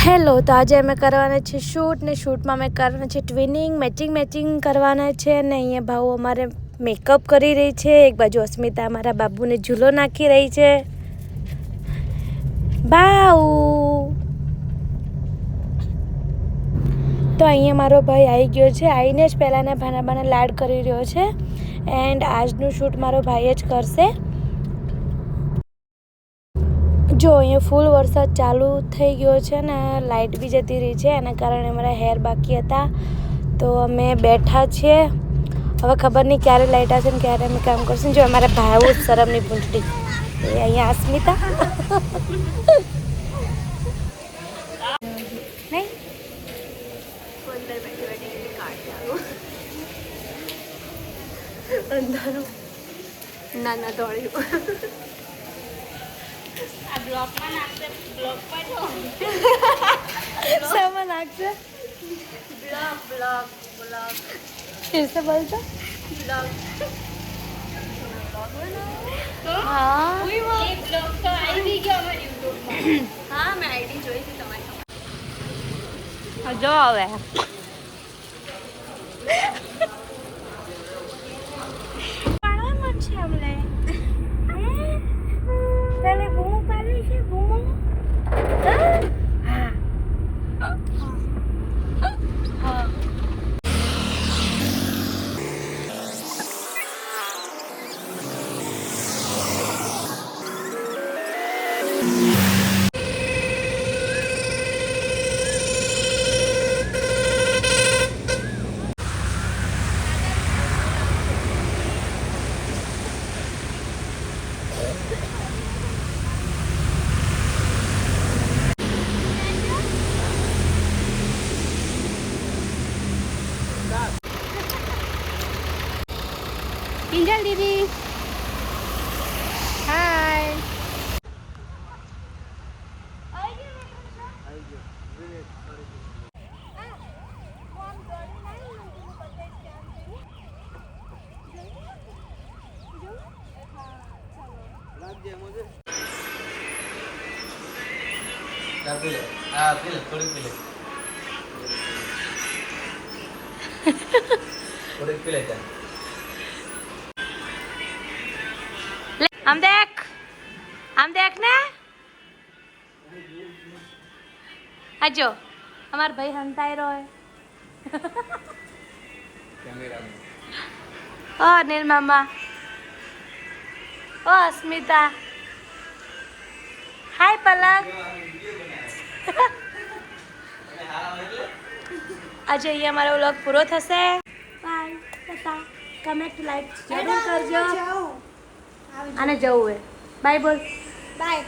Hello, તો આજે અમે કરવાના છે શૂટ ને શૂટમાં અમે કરવાના છે ટ્વિનિંગ, મેચિંગ કરવાના છે અને અહીંયા ભાવ અમારે મેકઅપ કરી રહી છે. એક બાજુ અસ્મિતા અમારા બાબુને ઝૂલો નાખી રહી છે. બાઉ તો અહીંયા મારો ભાઈ આવી ગયો છે. આવીને જ પહેલાંના ભાના લાડ કરી રહ્યો છે એન્ડ આજનું શૂટ મારો ભાઈ જ કરશે. જો અહીંયા ફૂલ વરસાદ ચાલુ થઈ ગયો છે ને લાઇટ બી જતી રહી છે, એના કારણે અમારા હેર બાકી હતા તો અમે બેઠા છીએ. હવે ખબર નહીં ક્યારે લાઇટ આવશે ને ક્યારે અમે કામ કરશું. જો અમારા ભાઈ શરમની પૂંછડી એ અહીંયા અસ્મિતા નહીં અંધારું ના દોડ્યું सामान नाखते फिर से बोलता हाँ मैं आईडी જોઈ હતી તમારી જો હવે પાડવા મત છે અમને તને બૂમો પાડવી છે બૂમો Injal Didi. Hai. આમ દેખ ને આજો અમાર ભાઈ હંતાઈ રહ્યો ઓ નીલ મામા ઓ અસ્મિતા હાય પલક આજે અહીંયા અમારો વ્લોગ પૂરો થશે. બાય ટાટા. કમેન્ટ લાઈક જરૂર કરજો. આને જવું હે. બાય બોલ. બાય.